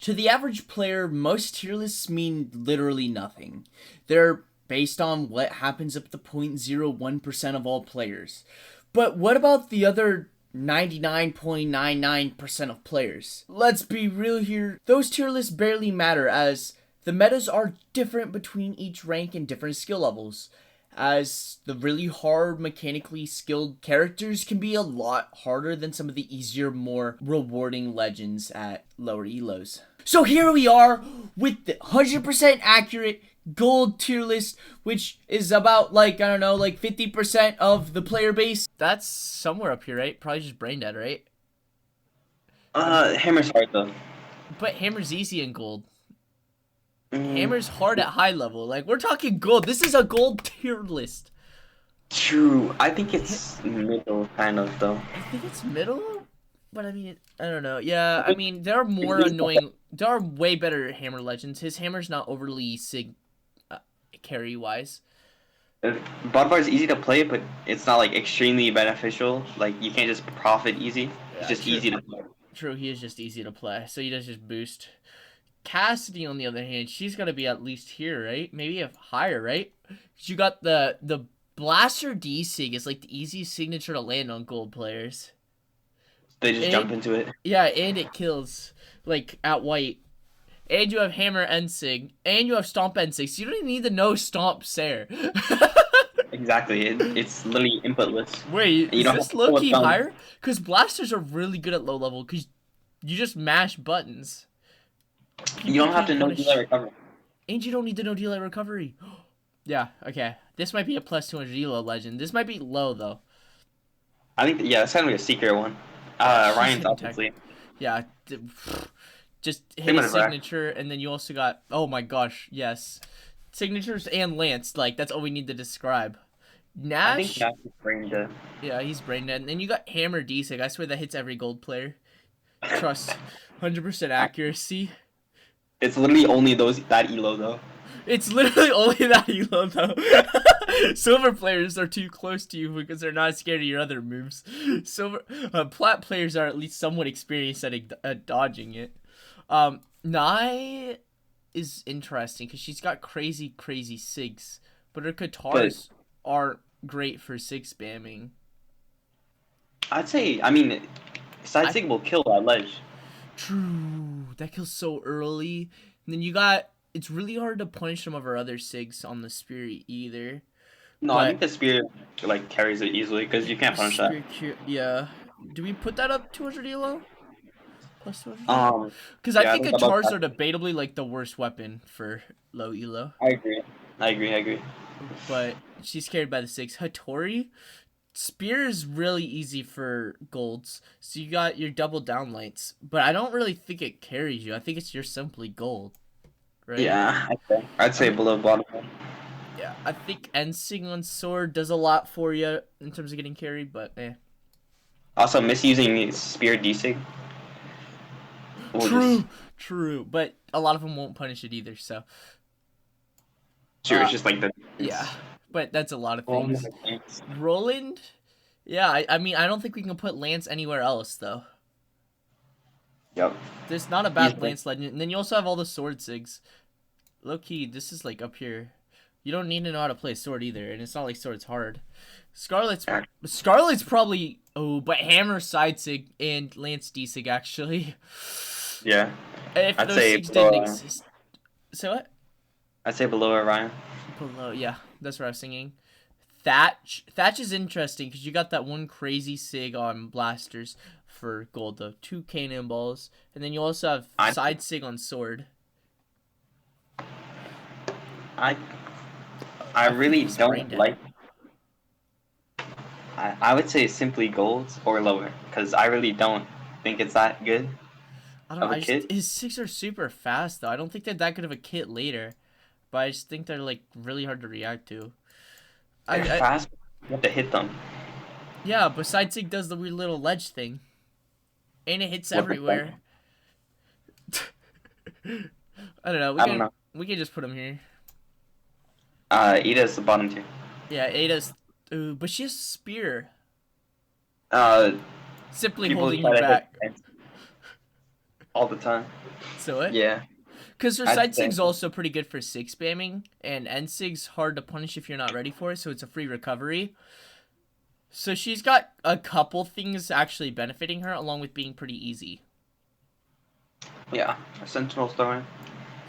To the average player, most tier lists mean literally nothing. They're based on what happens up to 0.01% of all players. But what about the other 99.99% of players? Let's be real here. Those tier lists barely matter as the metas are different between each rank and different skill levels. As the really hard, mechanically skilled characters can be a lot harder than some of the easier, more rewarding legends at lower elos. So here we are with the 100% accurate gold tier list, which is about like, I don't know, like 50% of the player base. That's somewhere up here, right? Probably just brain dead, right? Hammer's hard though. But Hammer's easy in gold. Mm, Hammer's hard at high level. Like, we're talking gold. This is a gold tier list. true. I think it's middle kind of though. I think it's middle, but I mean, I don't know. Yeah, I It's mean, there are more annoying. There are way better hammer legends. His hammer's not overly sig carry wise. Bot bar is easy to play, but it's not like extremely beneficial. Like you can't just profit easy. It's Yeah, just true. easy to play. True, he is just easy to play, so he does just boost. Cassidy, on the other hand, she's gonna be at least here, right? Maybe higher, right? 'Cause you got the blaster D sig is like the easiest signature to land on gold players. They just jump And into it. yeah, and it kills like at white. And you have Hammer and Sig. And you have Stomp and Sig. So you don't even need to know Stomp Sair. Exactly. It's literally inputless. Wait, And you is don't have this to know low what's key done. higher? Because blasters are really good at low level. Because you just mash buttons. You People don't have can't to know delay punish. recovery. And you don't need to know delay recovery. Yeah, okay. This might be a plus 200 elo legend. This might be low, though. I think yeah, that's kind of a secret one. Yeah, she's Ryan's hitting tech. obviously. Yeah, just hit Same a with Rack. signature, and then you also got. Oh my gosh, yes. Signatures and Lance. Like, that's all we need to describe. I think Nash. Nash is brain dead. Yeah, he's brain dead. And then you got Hammer D-Sig. I swear that hits every gold player. Trust. 100% accuracy. It's literally only that elo though. It's literally only that elo, though. Silver players are too close to you because they're not scared of your other moves. Silver, plat players are at least somewhat experienced at dodging it. Nai is interesting because she's got crazy, crazy Sigs. But her But Katars aren't great for Sig spamming. I'd say I mean side I sig will kill that ledge. True. That kills so early. And then you got. It's really hard to punish some of our other Sigs on the Spirit either. No, I But. think the spear like carries it easily because you can't punish that. Spirit Cure. Yeah. Do we put that up 200 elo? Plus 200? Um, Because I yeah, I think think about Katars that. are debatably like the worst weapon for low elo. I agree. I agree. I agree. But she's carried by the Sigs. Hattori? Spear is really easy for golds. So you got your double down lights. But I don't really think it carries you. I think it's just simply gold. Right? Yeah, I'd I say mean, below bottom one. yeah, I think Ensing on sword does a lot for you in terms of getting carried, but eh. Also, misusing spear desig will just True, true. But a lot of them won't punish it either, so. sure. It's Uh, just like the. yeah. But that's a lot of Oh my things. goodness. Roland? Yeah, I mean, I don't think we can put Lance anywhere else, though. Yep. There's not a He's bad Lance legend. And then you also have all the sword sigs. Low key, this is like up here. You don't need to know how to play sword either, and it's not like sword's hard. Scarlet's Scarlet's probably but Hammer side sig and Lance D sig actually. yeah. If I'd those say sigs didn't below. exist. So what? I'd say below Orion. Below, yeah, that's what I was singing. Thatch is interesting because you got that one crazy sig on blasters for gold though, two cannonballs, and then you also have I side sig on sword. I I I think really he's brain don't dead. like. I would say simply golds or lower because I really don't think it's that good I don't of know. a I just kit. his sigs are super fast though. I don't think they're that good of a kit later, but I just think they're like really hard to react to. They're I fast. You have to hit them. Yeah, but side sig does the weird little ledge thing, and it hits What the fuck? everywhere. I don't know. I don't know. We can just put him here. Ida's the bottom tier. Yeah, Ada's. Ooh, but she has spear. Uh, Simply people holding you try to hit. back. all the time. So what? Yeah. Because her I'd side say. sig's also pretty good for sig spamming, and end sig's hard to punish if you're not ready for it, so it's a free recovery. So she's got a couple things actually benefiting her, along with being pretty easy. Yeah. Sentinel's throwing.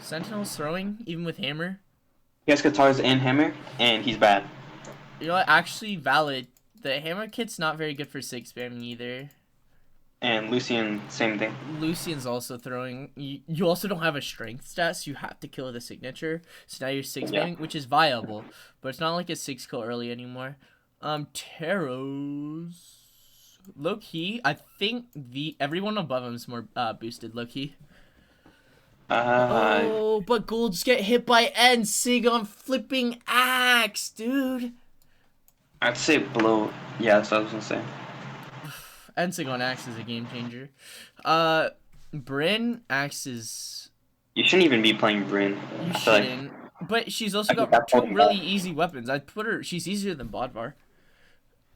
Sentinel's throwing, even with hammer. He has Katars and Hammer, and he's bad. You know what? Actually, valid. The hammer kit's not very good for sig spamming either. And Lucian, same thing. Lucian's also throwing. You also don't have a strength stat, so you have to kill the signature. So now you're sig spamming, which is viable, but it's not like a 6 kill early anymore. Taros. Low key, I think everyone above him is more boosted. Low key. Oh, but golds get hit by N. Sig on flipping axe, dude. I'd say below. Yeah, that's what I was gonna say. Sig on axe is a game changer. Bryn axe is. You shouldn't even be playing Bryn. You shouldn't. But she's also got 2 really easy weapons. I'd put her. She's easier than Bodvar.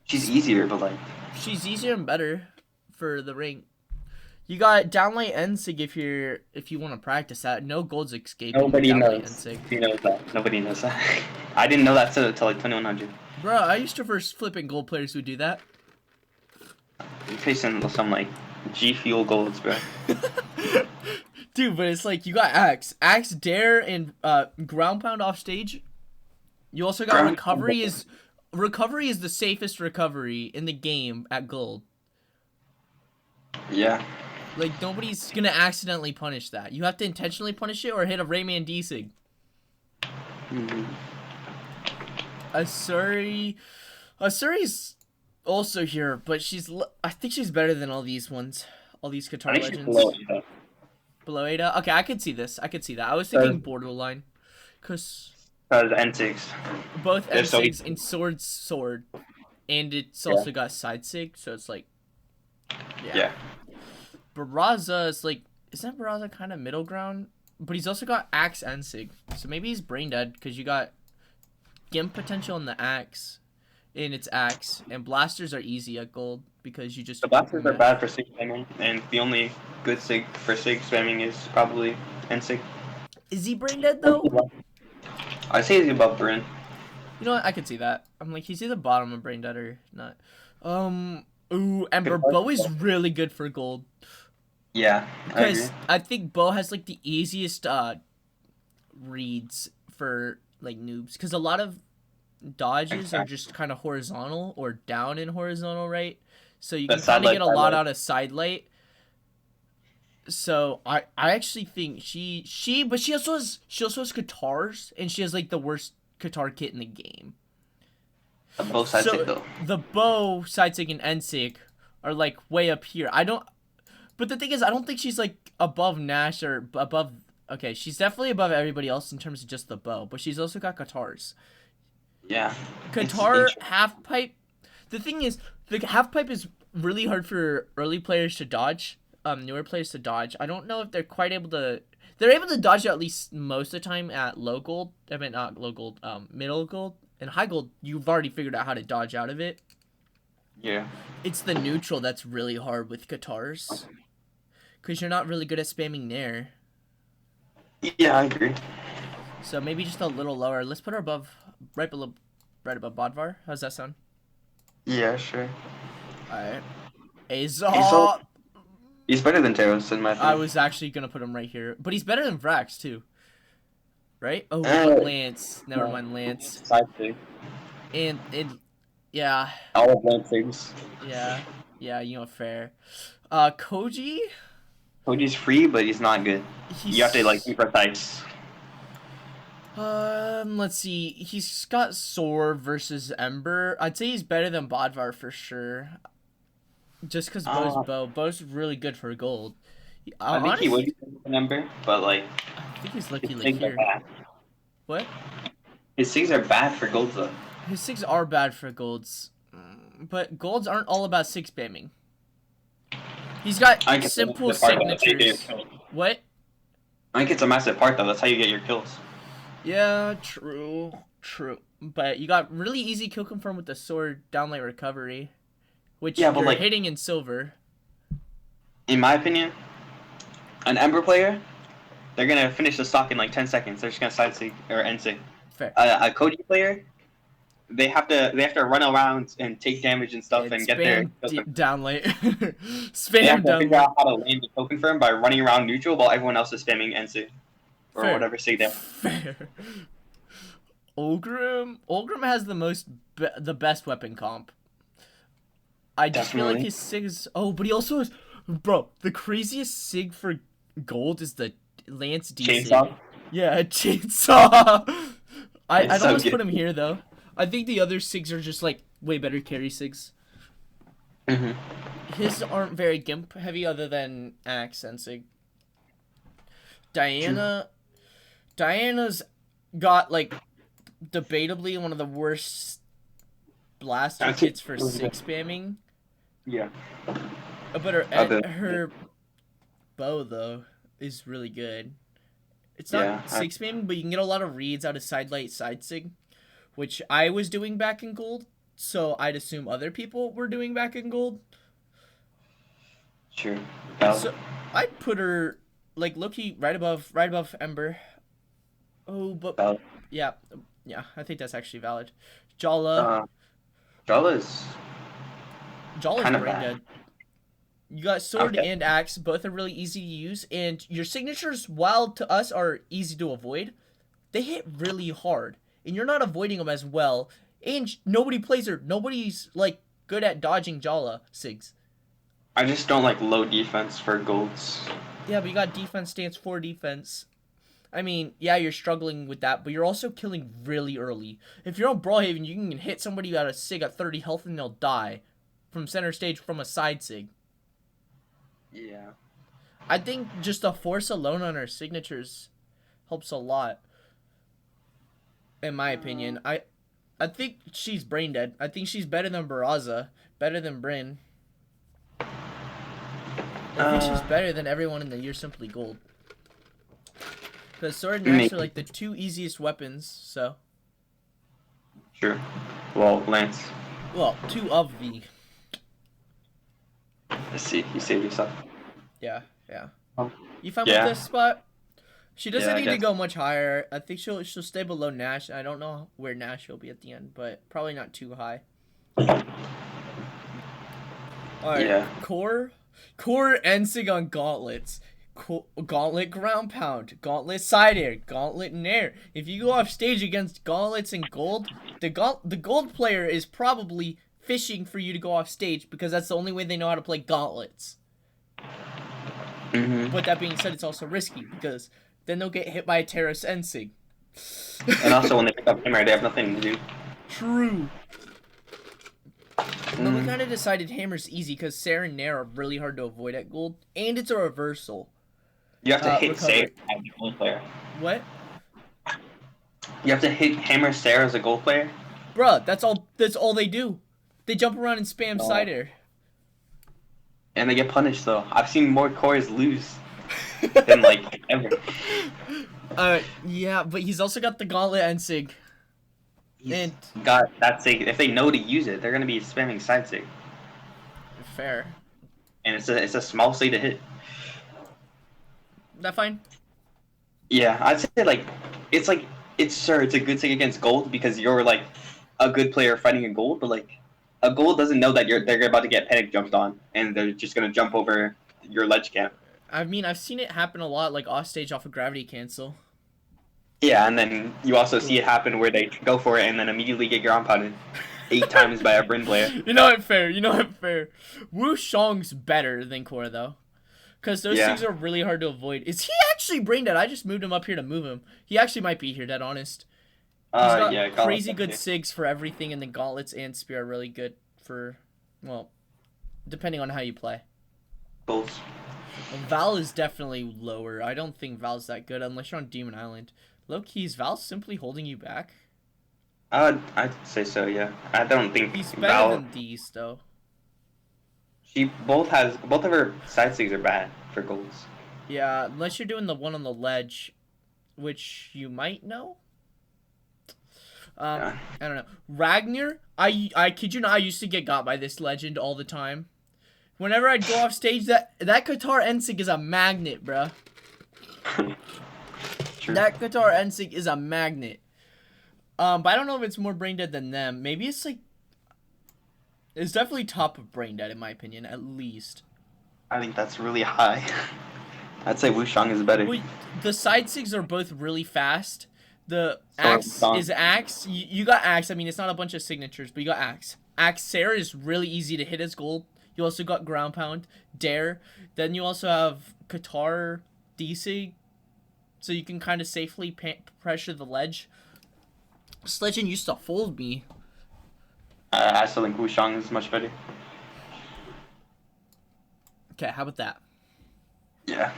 She's easier, but like. She's easier and better for the rank. You got downlight Ensig if you want to practice that. No golds escaping. Nobody knows. He knows that. Nobody knows that. I didn't know that till like 2100. Bro, I used to first flipping gold players who do that. You're facing some like G Fuel golds, bro. Dude, but it's like you got axe, dare, and ground pound off stage. You also got recovery is the safest recovery in the game at gold. Yeah. Like nobody's gonna accidentally punish that. You have to intentionally punish it or hit a Rayman D-Sig. Asuri's also here, but I think she's better than all these ones. All these Katar legends. Below Ada? Okay, I could see this. I could see that. I was thinking borderline. Because N6. Both N6 and sword. And it's also got side sig, so it's like... Yeah. Barraza is like... Isn't Barraza kind of middle ground? But he's also got axe and sig. So maybe he's brain dead, because you got Gimp potential in the axe. In its axe. And blasters are easy at gold, because you just... The blasters are bad for sig spamming, and the only good sig for sig spamming is probably N6. Is he brain dead, though? I say he's above Bryn. You know what? I could see that. I'm like, he's either bottom of brain dead or not. Ooh, Ember Bow is really good for gold. Yeah, because I think Bow has like the easiest reads for like noobs. Because a lot of dodges are just kind of horizontal or down in horizontal, right? So you can kind of get a lot out of side light. So I actually think but she also has Katars, and she has like the worst Katar kit in the game. The bow side sig though. The bow side sig and end sig are like way up here. But the thing is, I don't think she's like above Nash or above. Okay, she's definitely above everybody else in terms of just the bow, but she's also got Katars. Yeah. Katar half pipe. The thing is, the half pipe is really hard for early players to dodge. Newer players to dodge. I don't know if they're quite able to. They're able to dodge at least most of the time at low gold. I mean, not low gold. Middle gold and high gold. You've already figured out how to dodge out of it. Yeah. It's the neutral that's really hard with Katars, because you're not really good at spamming Nair. Yeah, I agree. So maybe just a little lower. Let's put her right above Bodvar. How's that sound? Yeah, sure. Alright. Azov. He's better than Taros in my opinion. I was actually gonna put him right here, but he's better than Vrax too. Right? Oh, Lance. Never mind, Lance. Side sig. And yeah. All of Lance sigs. Yeah. You know, fair. Koji. Koji's free, but he's not good. You have to like be precise. Let's see. He's got Sword versus Ember. I'd say he's better than Bodvar for sure. Just because Bow's really good for gold. I think he would be an Ember, but like... I think he's lucky like here. What? His SIGs are bad for golds though. His SIGs are bad for golds. But golds aren't all about SIG spamming. He's got simple signatures. What? I think it's a massive part though. That's how you get your kills. Yeah, true. But you got really easy kill confirm with the sword downlight recovery. Which you're hitting in silver. In my opinion, An Ember player, they're gonna finish the stock in like 10 seconds. They're just gonna side sig or end sig. Fair. A Cody player, they have to run around and take damage and stuff And and get their spam kills. down late. They Spam have to down figure late. out how to land the token for him by running around neutral while everyone else is spamming NC or Fair. whatever sig they. Fair. Ulgrim has the best weapon comp. I just feel like Definitely. his sig is... Oh, but he also has... Bro, the craziest sig for gold is the Lance D sig. Chainsaw. Yeah, chainsaw. I'd so almost good. put him here, though. I think the other sigs are just, like, way better carry sigs. His aren't very gimp heavy other than Axe and sig. Diana's got, like, debatably one of the worst blaster kits for sig spamming. Yeah. But her bow, though, is really good. It's not sig spamming, but you can get a lot of reads out of side light side sig, which I was doing back in gold, so I'd assume other people were doing back in gold. Sure. So I'd put her, like, low-key right above Ember. Oh, but yeah, I think that's actually valid. Jala. Jala's brain dead. You got sword and axe, both are really easy to use, and your signatures, while to us are easy to avoid, they hit really hard, and you're not avoiding them as well, and nobody plays her. Nobody's, like, good at dodging Jala Sigs. I just don't like low defense for golds. Yeah, but you got defense stance for defense. I mean, yeah, you're struggling with that, but you're also killing really early. If you're on Brawlhaven, you can hit somebody out of Sig at 30 health and they'll die from center stage from a side Sig. Yeah. I think just the force alone on her signatures helps a lot. In my opinion. I think she's brain dead. I think she's better than Barraza, better than Bryn. I think she's better than everyone in the Year Simply Gold. Because sword and axe are like the two easiest weapons, so. Sure. Well, Lance. Well, two of the. Let's see. You saved yourself. Yeah. Oh. You fine with this spot? She doesn't need to guess. go much higher. I think she'll stay below Nash. I don't know where Nash will be at the end, but probably not too high. Alright, Yeah. Core Ensig on gauntlets. Gauntlet ground pound, gauntlet side air, gauntlet nair. If you go off stage against gauntlets and gold, the gold player is probably fishing for you to go off stage because that's the only way they know how to play gauntlets. But that being said, it's also risky because then they'll get hit by a Terrace Ensig. And also, when they pick up Hammer, they have nothing to do. True. But we kind of decided Hammer's easy because Sarah and Nair are really hard to avoid at gold, and it's a reversal. You have to hit recovery. Sarah as a gold player. What? You have to hit Hammer Sarah as a gold player? Bruh, that's all they do. They jump around and spam side air. And they get punished, though. I've seen more cores lose than, like, ever. Yeah, but he's also got the gauntlet and Sig. He's got that sig. If they know to use it, they're gonna be spamming side sig. Fair. And it's a small sig to hit. That fine? Yeah, I'd say it's a good sig against gold because you're like a good player fighting a gold, but like a gold doesn't know that they're about to get panic jumped on and they're just gonna jump over your ledge camp. I mean, I've seen it happen a lot, like off stage off of gravity cancel. Yeah, and then you also see it happen where they go for it and then immediately get ground pounded 8 times by a Bryn player. You know it fair. Wu Shong's better than Core though. Because those things are really hard to avoid. Is he actually brain dead? I just moved him up here to move him. He actually might be here, dead honest. He's got crazy good sigs for everything, and the gauntlets and spear are really good for, well, depending on how you play. Bulls. Val is definitely lower. I don't think Val's that good unless you're on Demon Island. Low-key, is Val simply holding you back? I'd say so, yeah. I don't think He's better Val... than these, though. Both of her side sigs are bad for golds. Yeah, unless you're doing the one on the ledge, which you might know. I don't know. Ragnar, I kid you not, I used to get got by this legend all the time. Whenever I'd go off stage, that Katar Ensig is a magnet, bruh. True. That Katar Ensig is a magnet. But I don't know if it's more brain dead than them. Maybe it's like, it's definitely top of brain dead in my opinion, at least. I think that's really high. I'd say Wushang is better. Well, the side Sigs are both really fast. The So Axe Dom. is Axe. You got Axe. I mean, it's not a bunch of signatures, but you got Axe. Axe Sarah is really easy to hit as gold. You also got Ground Pound, Dare. Then you also have Katar, DC. So you can kind of safely pressure the ledge. Sledgen used to fold me. I still think Wushang is much better. Okay, how about that? Yeah.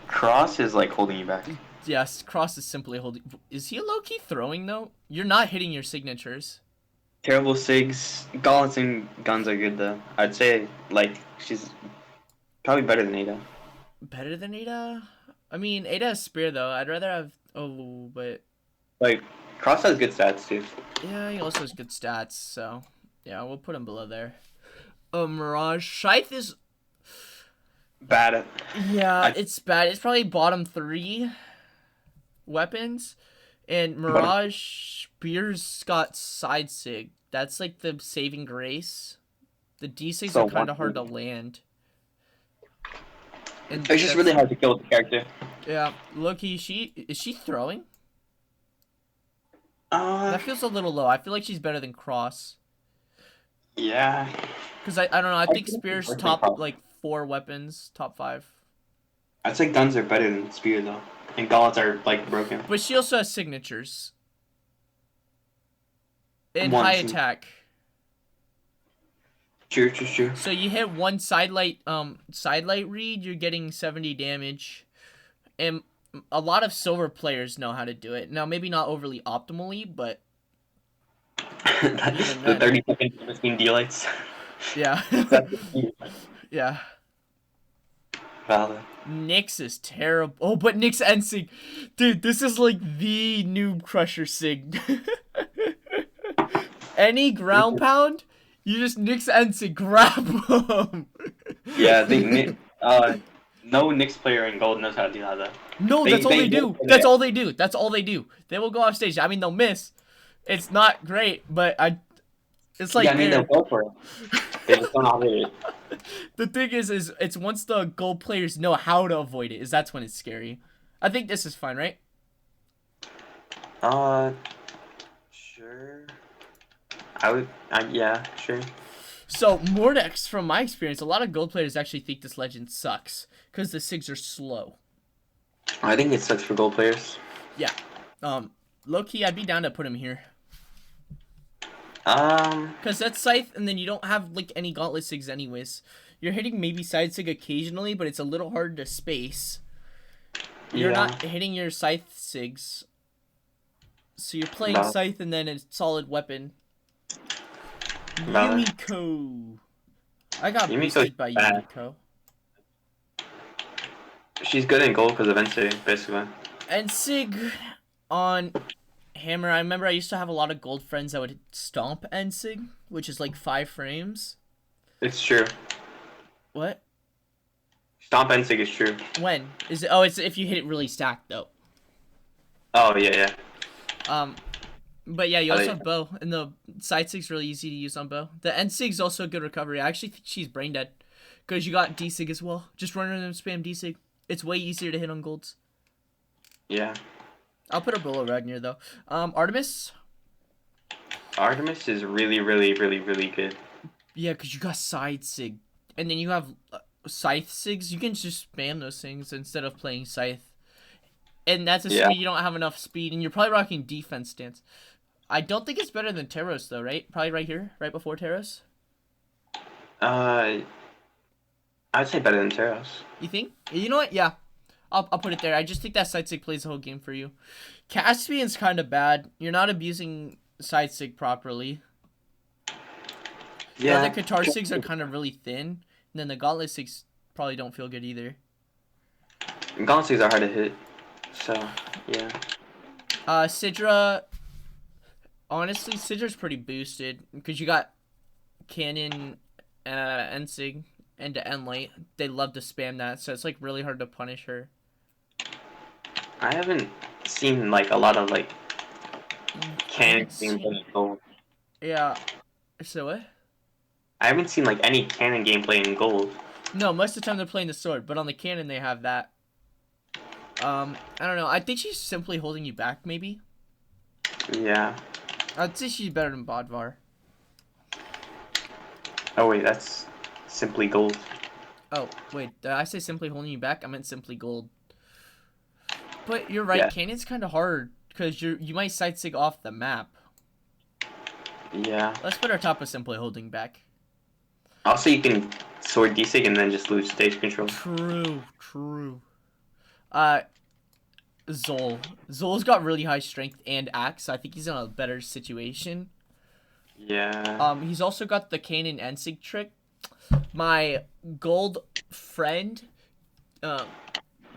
Cross is like holding you back. Yes, Cross is simply holding. Is he low-key throwing, though? You're not hitting your signatures. Terrible Sigs. Gauntlets and guns are good though. I'd say like she's probably better than Ada. Better than Ada? I mean, Ada has Spear, though. I'd rather have... Oh, but... Like Cross has good stats too. Yeah, he also has good stats, so... Yeah, we'll put him below there. Mirage. Scythe is... Bad. Yeah, it's bad. It's probably bottom 3 weapons. And Mirage Spear's got side sig. That's like the saving grace. The D6s So are kind of hard to land. And It's just really hard to kill with the character. Yeah, Loki, is she throwing? That feels a little low. I feel like she's better than Cross. Yeah. Because I don't know. I think think Spear's it's top Cross. like 4 weapons, top 5. I'd say guns are better than spear though, and gauntlets are like broken. But she also has signatures. And One high sig- attack. True. So you hit one sidelight read, you're getting 70 damage. And a lot of silver players know how to do it. Now maybe not overly optimally, but The 30-second between delights. yeah. Yeah. Valid. Nyx is terrible. Oh, but Nyx and Sig. Dude, this is like the noob crusher Sig. Any ground pound, you just Nyx and Sig, grab them. Yeah, no Knicks player in gold knows how to do that though. No, that's all they do. That's all they do. That's all they do. They will go off stage. I mean, they'll miss. It's not great, but it's like yeah, I mean they'll go for it. They just don't know how to do it. The thing is it's once the gold players know how to avoid it, that's when it's scary. I think this is fine, right? Sure. Yeah, sure. So, Mordex, from my experience, a lot of gold players actually think this legend sucks because the Sigs are slow. I think it sucks for gold players. Yeah. Low-key, I'd be down to put him here. Because that's Scythe, and then you don't have, like, any Gauntlet Sigs anyways. You're hitting maybe Side Sig occasionally, but it's a little hard to space. You're not hitting your Scythe Sigs. So you're playing Scythe and then a solid weapon. Yumiko. I got boosted by Yumiko. She's good in gold because of NC, basically. And Sig on Hammer. I remember I used to have a lot of gold friends that would stomp Ensig, which is like 5 frames. It's true. What? Stomp Ensig is true. When? Is it? Oh, it's if you hit it really stacked though. Oh yeah. But yeah, you also have bow, and the side sig's really easy to use on bow. The end sig's also a good recovery. I actually think she's brain dead, because you got D sig as well. Just run around and spam D sig. It's way easier to hit on golds. Yeah. I'll put her below Ragnar though. Artemis. Artemis is really good. Yeah, because you got side sig, and then you have scythe sigs. You can just spam those things instead of playing scythe. And that's assuming you don't have enough speed, and you're probably rocking defense stance. I don't think it's better than Teros, though, right? Probably right here, right before Teros? I'd say better than Teros. You think? You know what? Yeah. I'll put it there. I just think that side sig plays the whole game for you. Caspian's kind of bad. You're not abusing side sig properly. Yeah. The other Katar sigs are kind of really thin, and then the Gauntlet sigs probably don't feel good either. Gauntlet sigs are hard to hit, so, yeah. Sidra... Honestly, Sidra's pretty boosted because you got Cannon, Ensig, and to end late. They love to spam that, so it's like really hard to punish her. I haven't seen like a lot of like cannon seen- gameplay in gold. Yeah. So what? I haven't seen like any cannon gameplay in gold. No, most of the time they're playing the sword, but on the cannon they have that. I don't know. I think she's simply holding you back, maybe. Yeah. I'd say she's better than Bodvar. Oh wait, that's simply gold. Oh, wait, did I say simply holding you back? I meant simply gold. But you're right, Yeah. cannon's kind of hard, because you might side sig off the map. Yeah. Let's put our top of simply holding back. Also, you can sword desig and then just lose stage control. True. Zol. Zol's got really high strength and axe, so I think he's in a better situation. Yeah. He's also got the Kanan Ensig trick. My gold friend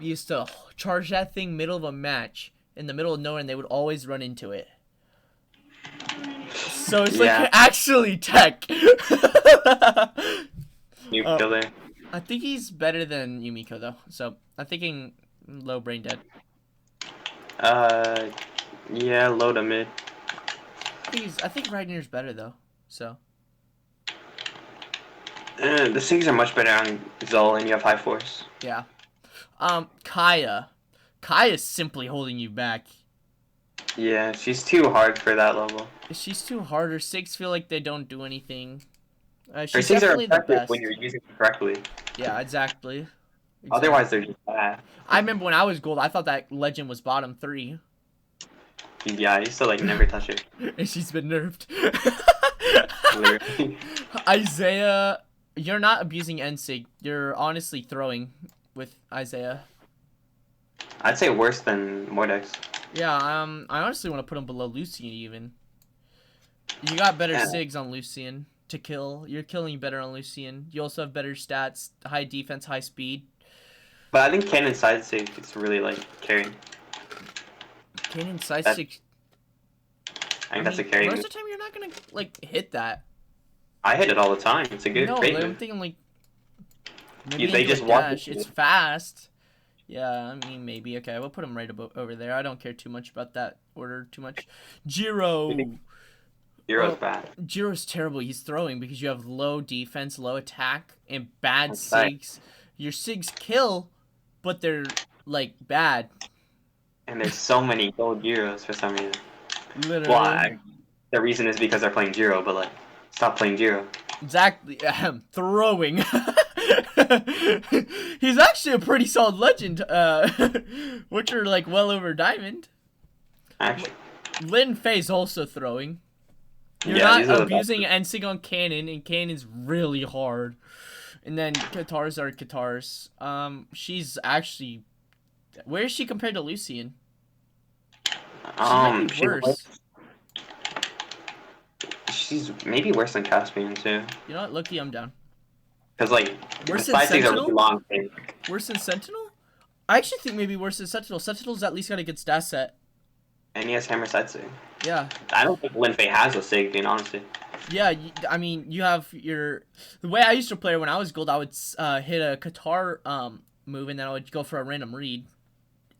used to charge that thing middle of a match in the middle of nowhere, and they would always run into it. So it's like actually tech. New killer. I think he's better than Yumiko though. So I'm thinking low brain dead. Yeah, low to mid. I think Ragnar's better though. So. The Sigs are much better on Zol, and you have high force. Yeah. Kaya. Kaya's simply holding you back. Yeah, she's too hard for that level. She's too hard. Her Sigs feel like they don't do anything. Her She's Sigs are definitely the effective best. when you're using them correctly. Yeah, exactly. Otherwise, they're just bad. I remember when I was gold, I thought that legend was bottom 3. Yeah, I used to like never touch it. And she's been nerfed. Literally. Isaiah, you're not abusing Ensig. You're honestly throwing with Isaiah. I'd say worse than Mordex. Yeah, I honestly want to put him below Lucian even. You got better Sigs on Lucian to kill. You're killing better on Lucian. You also have better stats, high defense, high speed. But I think Cannon side sig is really like carrying. Cannon side stick. I think that's a carry. Most of the time, you're not gonna like hit that. I hit it all the time. It's a good. No, great I'm move. thinking like. Maybe They into just a walk dash. into It's it. fast. Yeah, I mean maybe. Okay, we'll put him right over there. I don't care too much about that order too much. Jiro. Zero's bad. Jiro's terrible. He's throwing because you have low defense, low attack, and bad That's right. Sigs. Your Sigs kill, but they're like bad. And there's so many gold Zeros for some reason. Literally. Well, the reason is because they're playing Zero, but like, stop playing Zero. Exactly. Throwing. He's actually a pretty solid legend, which are like well over diamond. Actually, Lin Fei's also throwing. You're Yeah, these are not the abusing Ensig on Cannon, and Cannon's really hard. And then Katars are Katars. She's actually... Where is she compared to Lucian? She might be worse. She's maybe worse than Caspian too. You know what? Loki, I'm down. Because like, Worse the than side things are really Sentinel? long. Worse than Sentinel? I actually think maybe worse than Sentinel. Sentinel's at least got a good stat set. And he has hammer side sig. Yeah. I don't think Lin Fei has a sig, being honest. Yeah, I mean, you have your... The way I used to play when I was gold, I would hit a Katar move, and then I would go for a random read.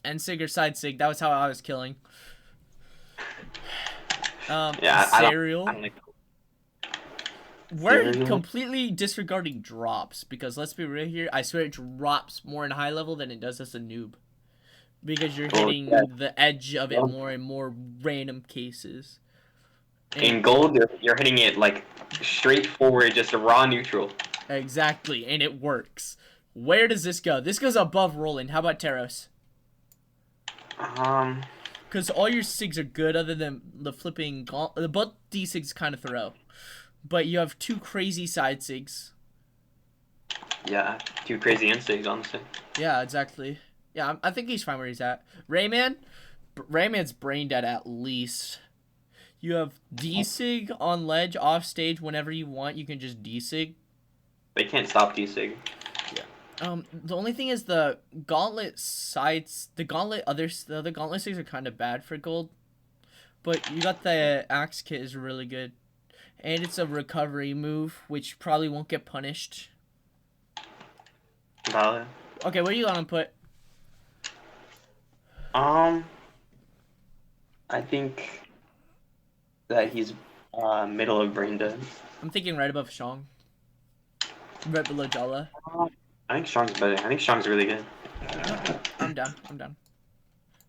And Sig or side Sig, that was how I was killing. Yeah, Serial. I don't like. We're Serial? completely disregarding drops, because let's be real here, I swear it drops more in high level than it does as a noob. Because you're hitting the edge of it more and more random cases. In gold, you're hitting it like straightforward, just a raw neutral. Exactly, and it works. Where does this go? This goes above Roland. How about Taros? Because all your Sigs are good other than the flipping... Both D-Sigs kind of throw. But you have 2 crazy side Sigs. Yeah, 2 crazy instigs, honestly. Yeah, exactly. Yeah, I think he's fine where he's at. Rayman's brain dead at least. You have D-Sig on ledge, off stage, whenever you want, you can just D-Sig. They can't stop D-Sig. The only thing is the gauntlet sides, the other gauntlet Sigs are kind of bad for gold. But you got the axe kit is really good. And it's a recovery move, which probably won't get punished. Valid. Okay, what are you gonna put? I think that he's middle of brain dead. I'm thinking right above Shang. Right below Jala. I think Shang's better. I think Shang's really good. I'm down. I'm down.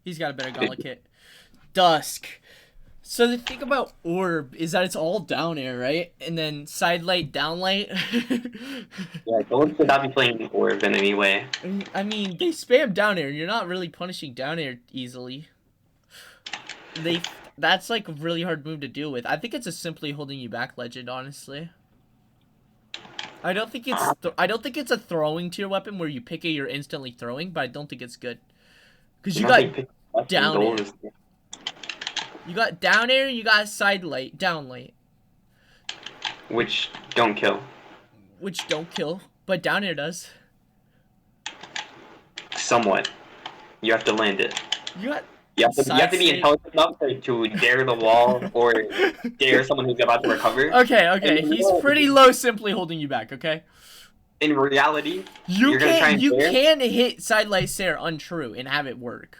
He's got a better gauntlet kit. Dusk. So the thing about Orb is that it's all down air, right? And then side light, down light. Yeah, Gold should not be playing Orb in any way. I mean, they spam down air. You're not really punishing down air easily. That's like a really hard move to deal with. I think it's a simply holding you back legend, honestly. I don't think it's a throwing tier weapon where you pick it, you're instantly throwing, but I don't think it's good. Because you got down air. You got down air, you got side light, down light. Which don't kill. Which don't kill, but down air does. Somewhat. You have to land it. You have to be intelligent enough to dare the wall or dare someone who's about to recover. Okay. He's pretty low simply holding you back, okay? In reality, you can hit side light stare untrue and have it work.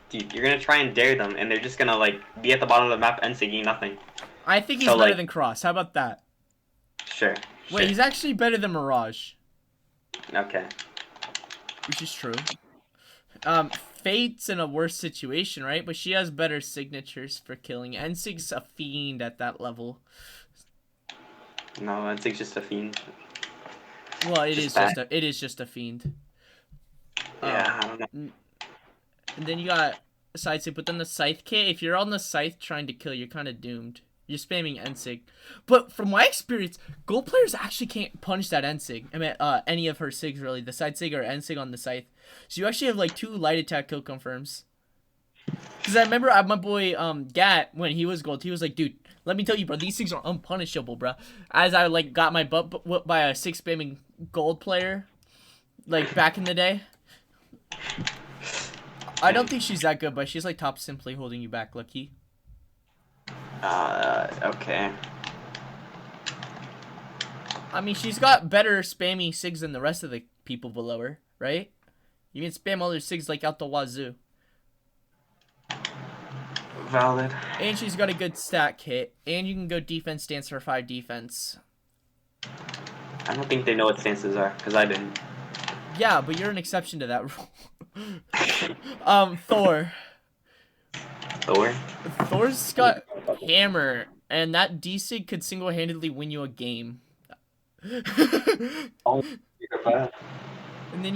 Dude, you're gonna try and dare them, and they're just gonna like be at the bottom of the map and singing nothing. I think he's better than Cross. How about that? Sure. Wait, he's actually better than Mirage. Okay. Which is true. Fate's in a worse situation, right? But she has better signatures for killing. Sig's a fiend at that level. No, Sig's just a fiend. Well, it is just a fiend. Yeah, I don't know. And then you got side sig, but then the scythe kit. If you're on the scythe trying to kill, you're kind of doomed. You're spamming Ensig. But from my experience, gold players actually can't punish that Ensig. I mean, any of her Sigs really. The side sig or Ensig on the scythe. So you actually have like 2 light attack kill confirms. Because I remember my boy Gat, when he was gold, he was like, dude, let me tell you, bro, these things are unpunishable, bro. As I like got my butt whooped by a 6 spamming gold player, like back in the day. I don't think she's that good, but she's like top simply holding you back, Lucky. Okay. I mean, she's got better spammy Sigs than the rest of the people below her, right? You can spam all her Sigs like out the wazoo. Valid. And she's got a good stat kit, and you can go defense stance for 5 defense. I don't think they know what stances are, because I didn't. Yeah, but you're an exception to that rule. Thor. Thor's got hammer, and that D-Sig could single-handedly win you a game. Oh, and then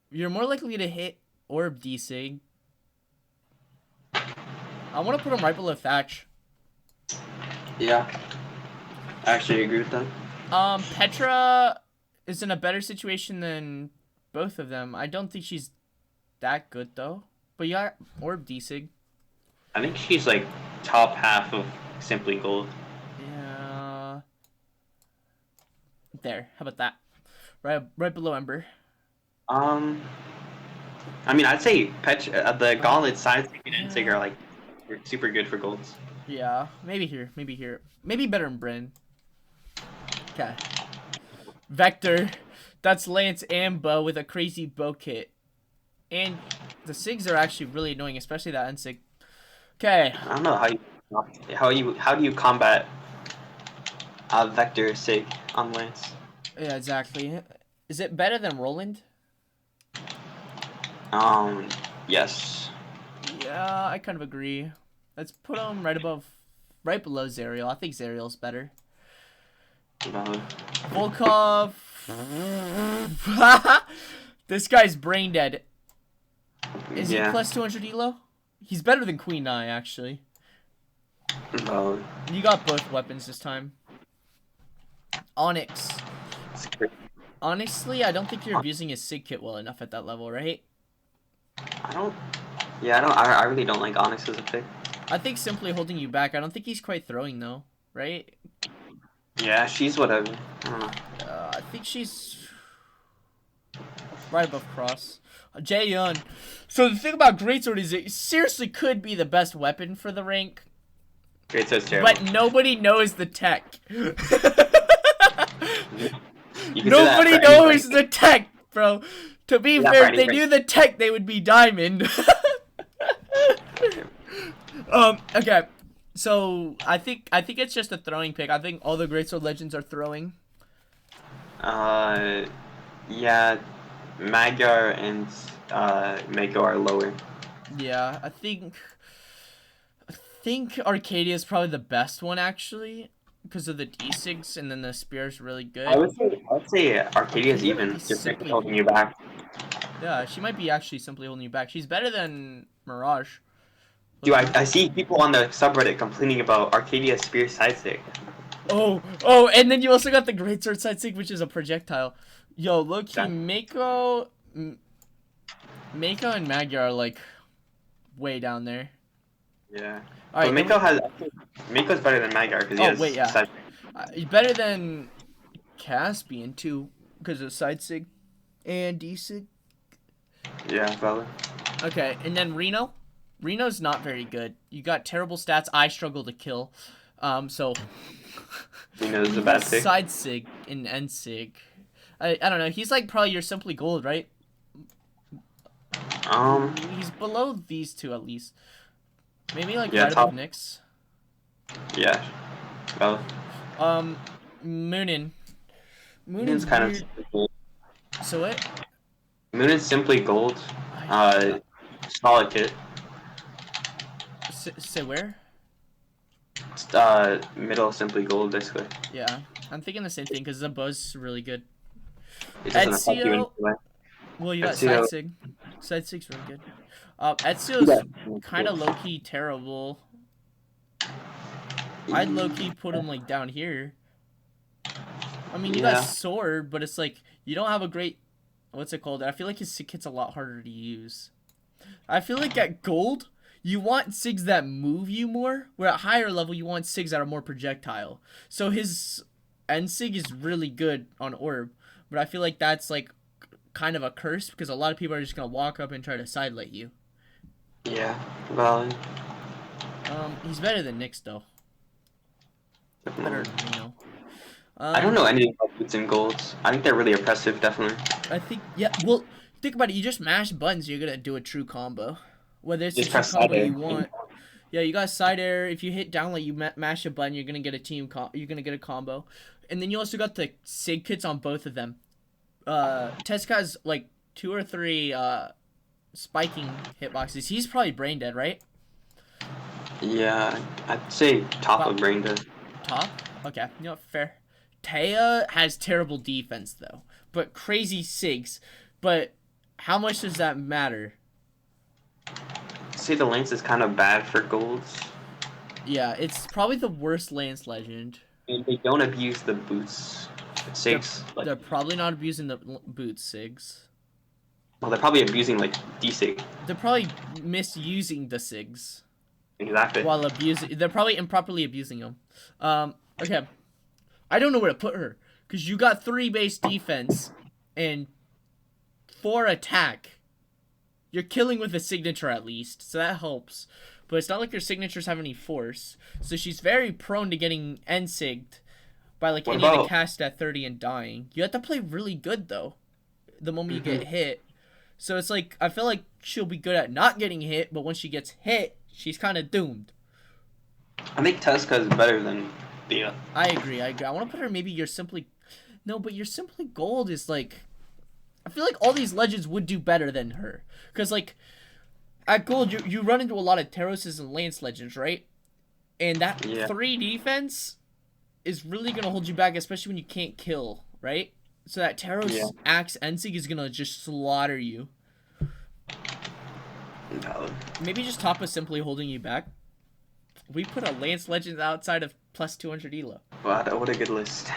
you're more likely to hit Orb D-Sig. I want to put him right below Thatch. Yeah. I actually agree with that. Petra is in a better situation than both of them. I don't think she's that good, though. But you got Orb D-Sig. I think she's like top half of Simply Gold. Yeah. There. How about that? Right below Ember. I mean, I'd say the Gauntlet sides and Sig are like super good for golds. Yeah. Maybe here. Maybe better than Bryn. Okay. Vector. That's Lance and Bow with a crazy bow kit. And the Sigs are actually really annoying, especially that N-Sig. Okay. I don't know how do you combat a Vector Sig on Lance? Yeah, exactly. Is it better than Roland? Yes. Yeah, I kind of agree. Let's put him right below Zerial. I think Zerial's better. Volkov. This guy's brain dead. Is he plus 200 elo? He's better than Queen Eye, actually. You got both weapons this time. Onyx. Honestly, I don't think you're abusing his Sig kit well enough at that level, right? I really don't like Onyx as a pick. I think simply holding you back. I don't think he's quite throwing, though, right? Yeah, she's whatever. I don't know. I think she's right above Cross. Jaehyun. So the thing about Greatsword is it seriously could be the best weapon for the rank. Greatsword's terrible. But nobody knows the tech. Nobody Nobody knows the tech bro. To be Yeah, fair, if Brady, they Brady. knew the tech, they would be diamond. Okay. So I think it's just a throwing pick. I think all the Greatsword Legends are throwing. Yeah, Magyar and Mako are lower. Yeah, I think Arcadia is probably the best one actually, because of the D6 and then the spear's really good. I would say Arcadia's Arcadia might even. be Your pick is simply holding you back. Yeah, she might be actually simply holding you back. She's better than Mirage. Dude, I see people on the subreddit complaining about Arcadia's spear side stick. Oh, and then you also got the Greatsword Side Sig, which is a projectile. Yo, low-key, Mako and Magyar are, like, way down there. Yeah. Alright, But Mako's better than Magyar because he has wait, yeah. side Better than Caspian, too, because of Side Sig and D-Sig. Yeah, valid. Okay, and then Reno. Reno's not very good. You got terrible stats. I struggle to kill. So... Reno's a bad pick. Side Sig and End Sig. I don't know. He's like probably your Simply Gold, right? He's below these two at least. Maybe like right above Nyx. Yeah. Valid. Moonin. Moonin's kind of gold. So what? Moonin's simply gold. Solid kit. Say where? Middle simply gold basically. Yeah, I'm thinking the same thing because the bow's really good. It doesn't affect you anyway. Well, you got Side Sig. Side Sig's really good. Ezio's kind of low-key terrible. I'd low-key put him like down here. I mean, you got Sword, but it's like you don't have a great. What's it called? I feel like his Sig kit's a lot harder to use. I feel like at Gold, you want Sigs that move you more, where at higher level, you want Sigs that are more projectile. So his End Sig is really good on Orb, but I feel like that's like kind of a curse because a lot of people are just going to walk up and try to sidelight you. Yeah, valid. He's better than Nyx, though. Better than Reno. I don't know anything about boots and golds. I think they're really oppressive, definitely. I think, yeah, well, think about it. You just mash buttons, you're going to do a true combo. Whether it's Just the press true combo side you air. want. Yeah, you got side air. If you hit down like you mash a button, you're going to get a you're going to get a combo. And then you also got the Sig kits on both of them. TEZCA has like 2 or 3 spiking hitboxes. He's probably brain dead, right? Yeah, I'd say top of brain dead. Top? Okay, you know what, fair. Thea has terrible defense though, but crazy Sigs. But how much does that matter? I'd say the lance is kind of bad for golds. Yeah, it's probably the worst Lance Legend. And they don't abuse the boots. Sigs. They're probably not abusing the boots, Sigs. Well, they're probably abusing like D-Sig. They're probably misusing the Sigs. Exactly. While they're probably improperly abusing them. Okay. I don't know where to put her. Because you got 3 base defense and 4 attack. You're killing with a signature at least, so that helps. But it's not like your signatures have any force. So she's very prone to getting end-sigged by like any of the cast at 30 and dying. You have to play really good though, the moment you get hit. So it's like, I feel like she'll be good at not getting hit, but once she gets hit, she's kind of doomed. I think TEZCA is better than Thea. I agree. I want to put her maybe your Simply... No, but your Simply Gold is like... I feel like all these legends would do better than her. Because like, at Gold, you run into a lot of Teroses and Lance legends, right? And that 3 defense is really going to hold you back, especially when you can't kill, right? So that Taros Axe Ensig is going to just slaughter you. No. Maybe just top is simply holding you back. We put a Lance Legend outside of plus 200 elo. Wow, what a good list.